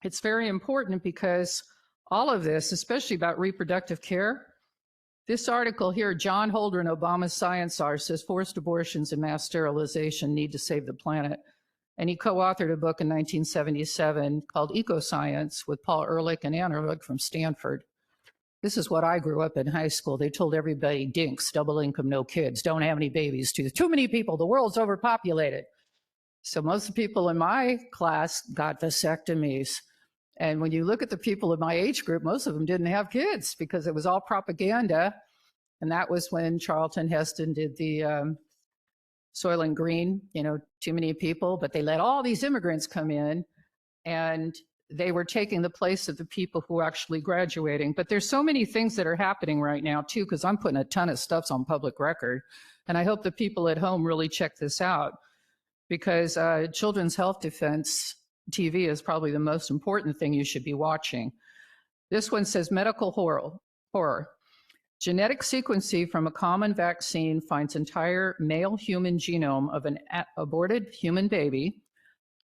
it's very important because all of this, especially about reproductive care, this article here, John Holdren, Obama's science czar, says forced abortions and mass sterilization need to save the planet. And he co-authored a book in 1977 called Ecoscience with Paul Ehrlich and Ann Ehrlich from Stanford. This is what I grew up in high school. They told everybody, dinks, double income, no kids, don't have any babies, too many people, the world's overpopulated. So most of the people in my class got vasectomies. And when you look at the people in my age group, most of them didn't have kids because it was all propaganda. And that was when Charlton Heston did the Soylent Green, too many people, but they let all these immigrants come in and they were taking the place of the people who were actually graduating. But there's so many things that are happening right now too, because I'm putting a ton of stuff on public record. And I hope the people at home really check this out because Children's Health Defense TV is probably the most important thing you should be watching. This one says medical horror. Genetic sequencing from a common vaccine finds entire male human genome of an aborted human baby.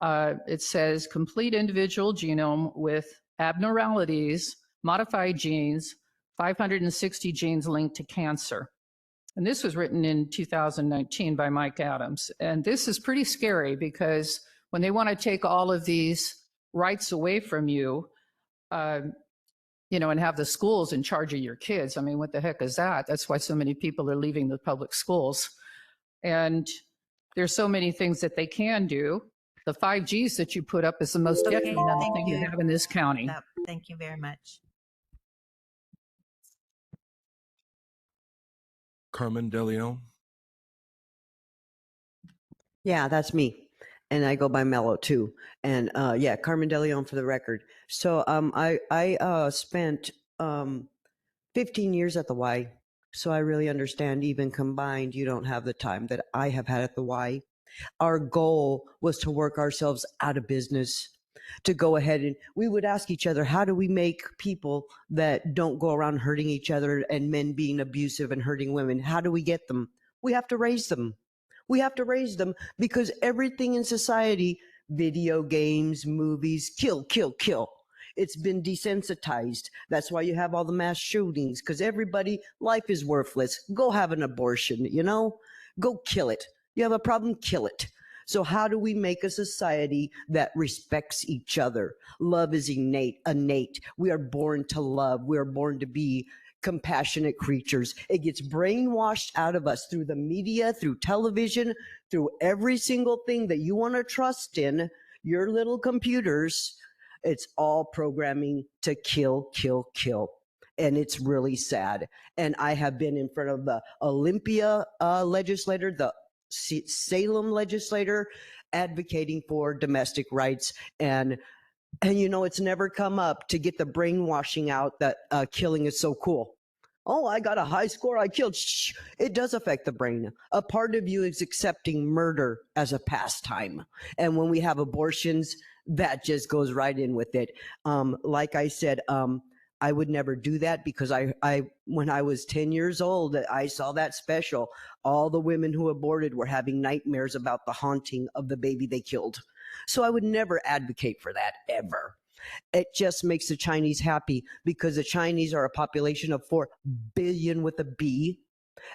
It says complete individual genome with abnormalities, modified genes, 560 genes linked to cancer. And this was written in 2019 by Mike Adams. And this is pretty scary because when they want to take all of these rights away from you, and have the schools in charge of your kids. I mean, what the heck is that? That's why so many people are leaving the public schools. And there's so many things that they can do. The 5Gs that you put up is the most detrimental thing you have in this county. Thank you very much. Carmen DeLeon. Yeah, that's me. And I go by Mello too. And yeah, Carmen DeLeon for the record. So I spent 15 years at the Y. So I really understand, even combined, you don't have the time that I have had at the Y. Our goal was to work ourselves out of business, to go ahead and we would ask each other, how do we make people that don't go around hurting each other and men being abusive and hurting women? How do we get them? We have to raise them. We have to raise them because everything in society, video games, movies, kill, kill, kill. It's been desensitized. That's why you have all the mass shootings, because everybody, life is worthless. Go have an abortion, go kill it. You have a problem, kill it. So how do we make a society that respects each other? Love is innate. We are born to love. We are born to be compassionate creatures. It gets brainwashed out of us through the media, through television, through every single thing that you want to trust in, your little computers. It's all programming to kill, kill, kill. And it's really sad. And I have been in front of the Olympia legislator, the Salem legislator, advocating for domestic rights. And it's never come up to get the brainwashing out that killing is so cool. Oh, I got a high score, I killed. Shh. It does affect the brain. A part of you is accepting murder as a pastime. And when we have abortions, that just goes right in with it. Like I said, I would never do that because when I was 10 years old, I saw that special. All the women who aborted were having nightmares about the haunting of the baby they killed. So I would never advocate for that ever. It just makes the Chinese happy because the Chinese are a population of 4 billion with a B,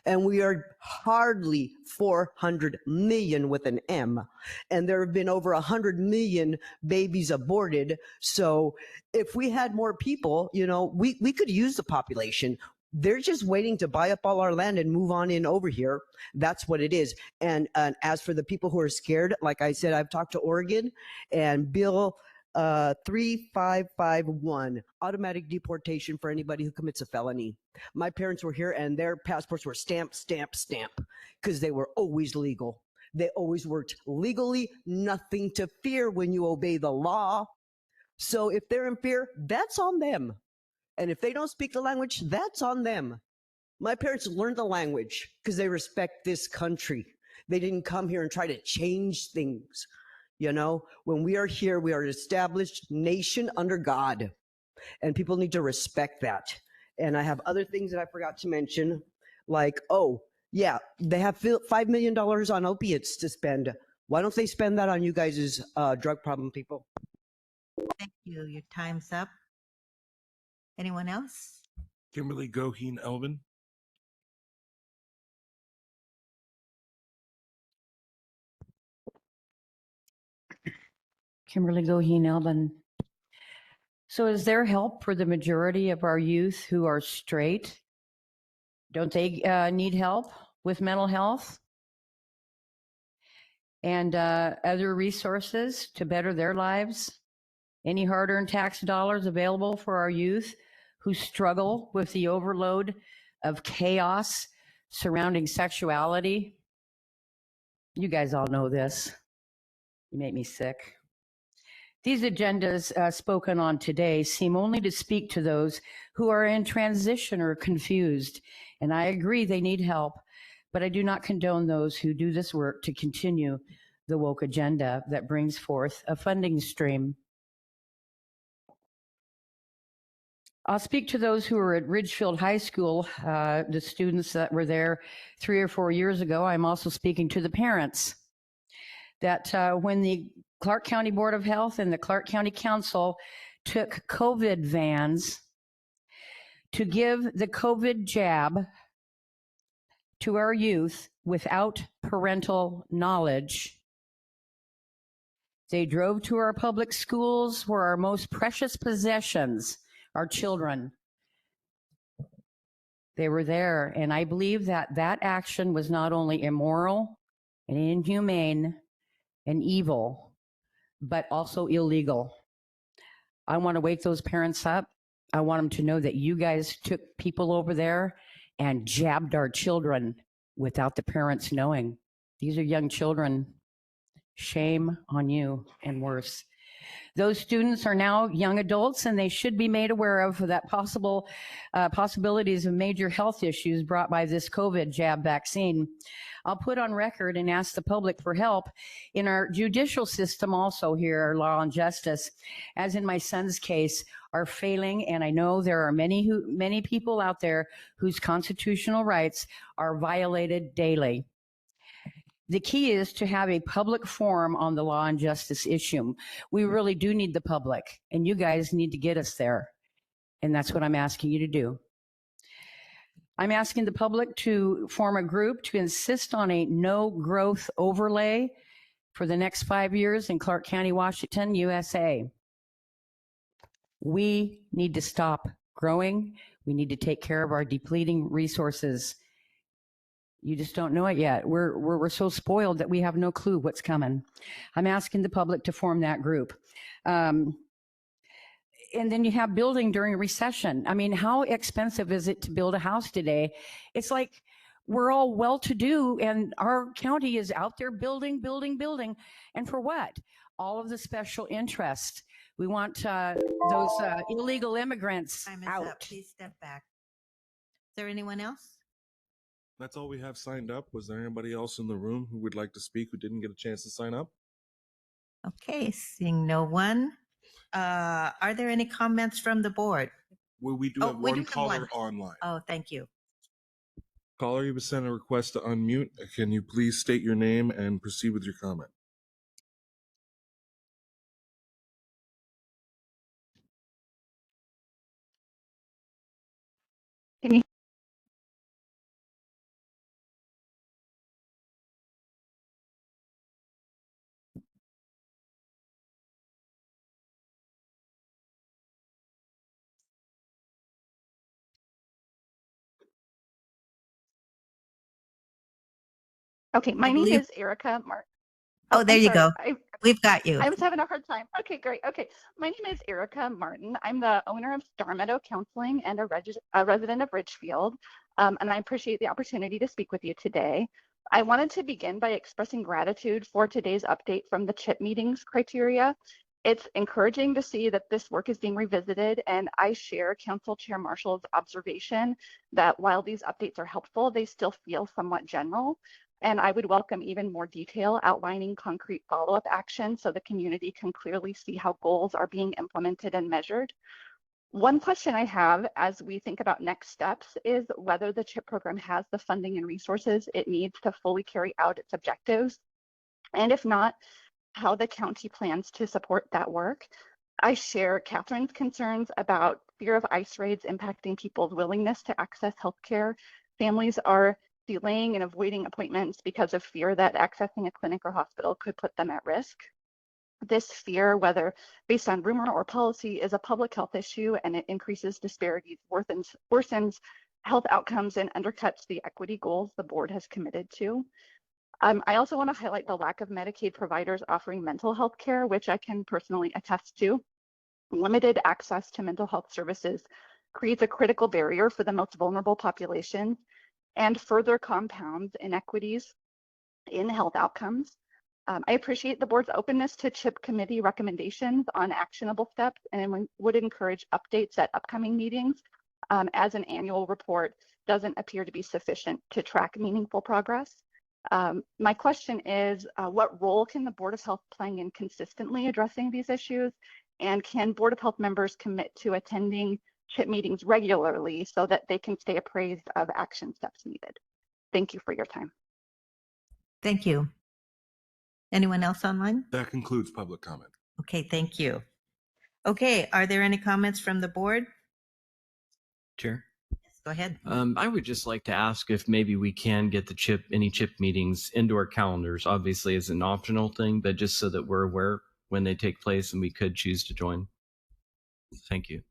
and we are hardly 400 million with an M. And there have been over 100 million babies aborted. So if we had more people, we could use the population. They're just waiting to buy up all our land and move on in over here. That's what it is. And as for the people who are scared, like I said, I've talked to Oregon and Bill 3551, automatic deportation for anybody who commits a felony. My parents were here and their passports were stamp, stamp, stamp, because they were always legal. They always worked legally, nothing to fear when you obey the law. So if they're in fear, that's on them. And if they don't speak the language, that's on them. My parents learned the language because they respect this country. They didn't come here and try to change things. When we are here, we are an established nation under God, and people need to respect that. And I have other things that I forgot to mention, like, they have $5 million on opiates to spend. Why don't they spend that on you guys' drug problem people? Thank you. Your time's up. Anyone else? Kimberly Goheen Elvin. Kimberly Goheen Elvin. So is there help for the majority of our youth who are straight? Don't they need help with mental health and other resources to better their lives? Any hard-earned tax dollars available for our youth who struggle with the overload of chaos surrounding sexuality? You guys all know this. You make me sick. These agendas spoken on today seem only to speak to those who are in transition or confused, and I agree they need help, but I do not condone those who do this work to continue the woke agenda that brings forth a funding stream. I'll speak to those who are at Ridgefield High School, the students that were there 3 or 4 years ago. I'm also speaking to the parents that when the Clark County Board of Health and the Clark County Council took COVID vans to give the COVID jab to our youth without parental knowledge. They drove to our public schools where our most precious possessions, our children, they were there. And I believe that that action was not only immoral and inhumane and evil, but also illegal. I want to wake those parents up. I want them to know that you guys took people over there and jabbed our children without the parents knowing. These are young children. Shame on you, and worse. Those students are now young adults, and they should be made aware of that possibilities of major health issues brought by this COVID jab vaccine. I'll put on record and ask the public for help in our judicial system also here, our law and justice, as in my son's case, are failing. And I know there are many people out there whose constitutional rights are violated daily. The key is to have a public forum on the law and justice issue. We really do need the public, and you guys need to get us there. And that's what I'm asking you to do. I'm asking the public to form a group to insist on a no growth overlay for the next 5 years in Clark County, Washington, USA. We need to stop growing. We need to take care of our depleting resources. You just don't know it yet. We're so spoiled that we have no clue what's coming. I'm asking the public to form that group. And then you have building during a recession. I mean, how expensive is it to build a house today? It's like we're all well-to-do and our county is out there building. And for what? All of the special interest. We want those illegal immigrants Time is out. up. Please step back. Is there anyone else? That's all we have signed up. Was there anybody else in the room who would like to speak who didn't get a chance to sign up? Okay, seeing no one. Are there any comments from the board? Well, we do have one caller online. Oh, thank you. Caller, you were sent a request to unmute. Can you please state your name and proceed with your comment? Can you? Okay, my name is Erica Martin. Oh, there you go. We've got you. I was having a hard time. Okay, great. Okay, my name is Erica Martin. I'm the owner of Star Meadow Counseling and a resident of Ridgefield, and I appreciate the opportunity to speak with you today. I wanted to begin by expressing gratitude for today's update from the CHIP meetings criteria. It's encouraging to see that this work is being revisited, and I share Council Chair Marshall's observation that while these updates are helpful, they still feel somewhat general. And I would welcome even more detail outlining concrete follow-up action so the community can clearly see how goals are being implemented and measured. One question I have as we think about next steps is whether the CHIP program has the funding and resources it needs to fully carry out its objectives. And if not, how the county plans to support that work. I share Catherine's concerns about fear of ICE raids impacting people's willingness to access healthcare. Families are delaying and avoiding appointments because of fear that accessing a clinic or hospital could put them at risk. This fear, whether based on rumor or policy, is a public health issue, and it increases disparities, worsens health outcomes, and undercuts the equity goals the board has committed to. I also want to highlight the lack of Medicaid providers offering mental health care, which I can personally attest to. Limited access to mental health services creates a critical barrier for the most vulnerable populations and further compounds inequities in health outcomes. I appreciate the board's openness to CHIP committee recommendations on actionable steps and would encourage updates at upcoming meetings, as an annual report doesn't appear to be sufficient to track meaningful progress. My question is, what role can the Board of Health play in consistently addressing these issues? And can Board of Health members commit to attending CHIP meetings regularly so that they can stay appraised of action steps needed? Thank you for your time. Thank you. Anyone else online? That concludes public comment. Okay, thank you. Okay, are there any comments from the board? Chair. Go ahead. I would just like to ask if maybe we can get any CHIP meetings into our calendars, obviously as an optional thing, but just so that we're aware when they take place and we could choose to join. Thank you.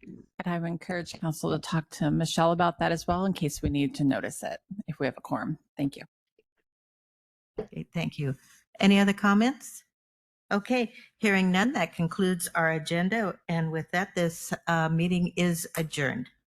And I would encourage council to talk to Michelle about that as well in case we need to notice it if we have a quorum. Thank you. Okay, thank you. Any other comments? Okay, hearing none, that concludes our agenda. And with that, this meeting is adjourned.